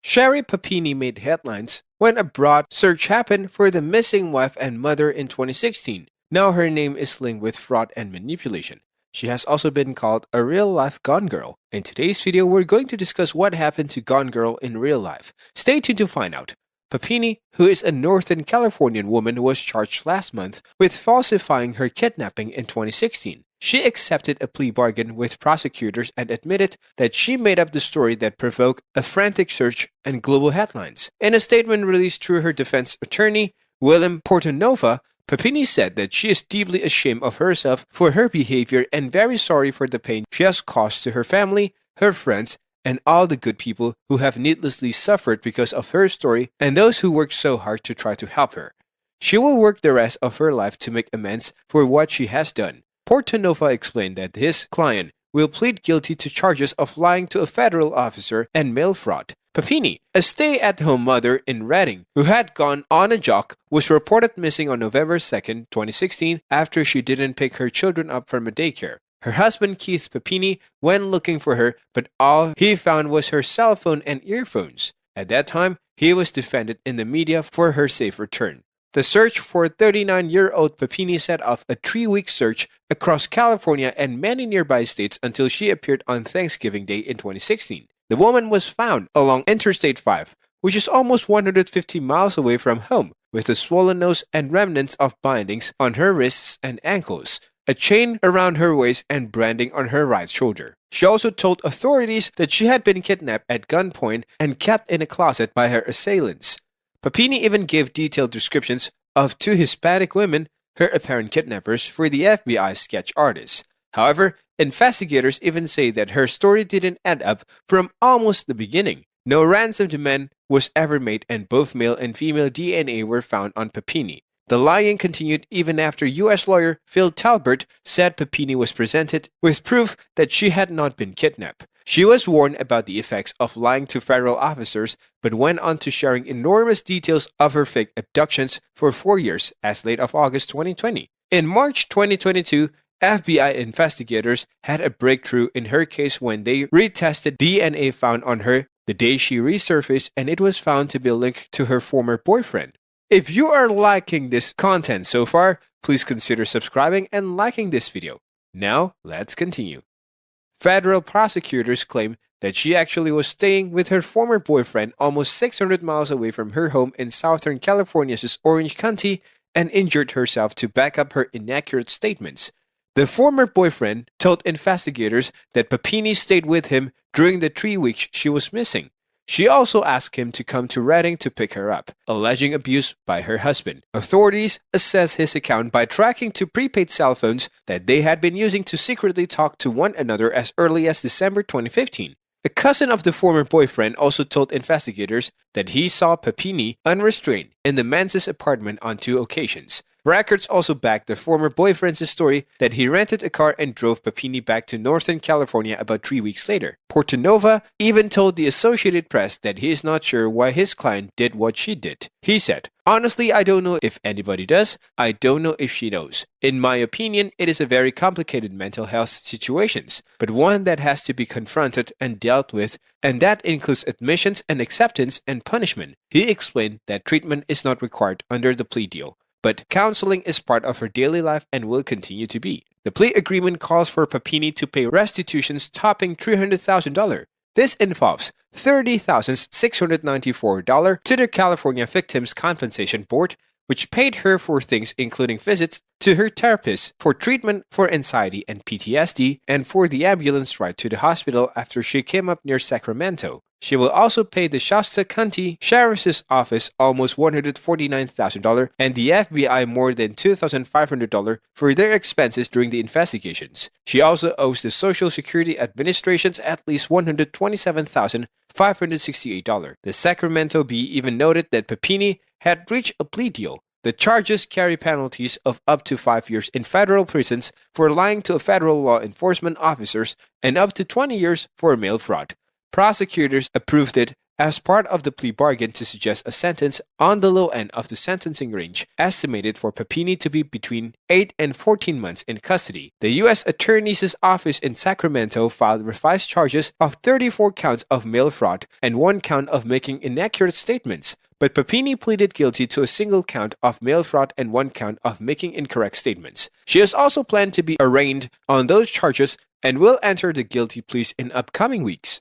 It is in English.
Sherri Papini made headlines when a broad search happened for the missing wife and mother in 2016. Now her name is linked with fraud and manipulation. She has also been called a real-life Gone Girl. In today's video, we're going to discuss what happened to Gone Girl in real life. Stay tuned to find out. Papini, who is a Northern Californian woman, was charged last month with falsifying her kidnapping in 2016. She accepted a plea bargain with prosecutors and admitted that she made up the story that provoked a frantic search and global headlines. In a statement released through her defense attorney, William Portanova, Papini said that she is deeply ashamed of herself for her behavior and very sorry for the pain she has caused to her family, her friends, and all the good people who have needlessly suffered because of her story and those who worked so hard to try to help her. She will work the rest of her life to make amends for what she has done. Portanova explained that his client will plead guilty to charges of lying to a federal officer and mail fraud. Papini, a stay-at-home mother in Redding who had gone on a jog, was reported missing on November 2, 2016 after she didn't pick her children up from a daycare. Her husband Keith Papini went looking for her, but all he found was her cell phone and earphones. At that time, he was defended in the media for her safe return. The search for 39-year-old Papini set off a 3-week search across California and many nearby states until she appeared on Thanksgiving Day in 2016. The woman was found along Interstate 5, which is almost 150 miles away from home, with a swollen nose and remnants of bindings on her wrists and ankles, a chain around her waist and branding on her right shoulder. She also told authorities that she had been kidnapped at gunpoint and kept in a closet by her assailants. Papini even gave detailed descriptions of 2 Hispanic women, her apparent kidnappers, for the FBI sketch artist. However, investigators even say that her story didn't add up from almost the beginning. No ransom demand was ever made and both male and female DNA were found on Papini. The lying continued even after U.S. lawyer Phil Talbert said Papini was presented with proof that she had not been kidnapped. She was warned about the effects of lying to federal officers, but went on to sharing enormous details of her fake abductions for 4 years as late of August 2020. In March 2022, FBI investigators had a breakthrough in her case when they retested DNA found on her the day she resurfaced, and it was found to be linked to her former boyfriend. If you are liking this content so far, please consider subscribing and liking this video. Now, let's continue. Federal prosecutors claim that she actually was staying with her former boyfriend almost 600 miles away from her home in Southern California's Orange County and injured herself to back up her inaccurate statements. The former boyfriend told investigators that Papini stayed with him during the 3 weeks she was missing. She also asked him to come to Redding to pick her up, alleging abuse by her husband. Authorities assessed his account by tracking 2 prepaid cell phones that they had been using to secretly talk to one another as early as December 2015. A cousin of the former boyfriend also told investigators that he saw Papini unrestrained in the man's apartment on 2 occasions. Records also backed the former boyfriend's story that he rented a car and drove Papini back to Northern California about 3 weeks later. Portanova even told the Associated Press that he is not sure why his client did what she did. He said, "Honestly, I don't know if anybody does. I don't know if she knows. In my opinion, it is a very complicated mental health situation, but one that has to be confronted and dealt with, and that includes admissions and acceptance and punishment." He explained that treatment is not required under the plea deal, but counseling is part of her daily life and will continue to be. The plea agreement calls for Papini to pay restitutions topping $300,000. This involves $30,694 to the California Victims Compensation Board, which paid her for things including visits to her therapist for treatment for anxiety and PTSD, and for the ambulance ride to the hospital after she came up near Sacramento. She will also pay the Shasta County Sheriff's Office almost $149,000 and the FBI more than $2,500 for their expenses during the investigations. She also owes the Social Security Administration at least $127,568. The Sacramento Bee even noted that Papini had reached a plea deal. The charges carry penalties of up to 5 years in federal prisons for lying to federal law enforcement officers and up to 20 years for mail fraud. Prosecutors approved it as part of the plea bargain to suggest a sentence on the low end of the sentencing range, estimated for Papini to be between 8 and 14 months in custody. The U.S. Attorney's Office in Sacramento filed revised charges of 34 counts of mail fraud and 1 count of making inaccurate statements, but Papini pleaded guilty to a single count of mail fraud and 1 count of making incorrect statements. She has also planned to be arraigned on those charges and will enter the guilty pleas in upcoming weeks.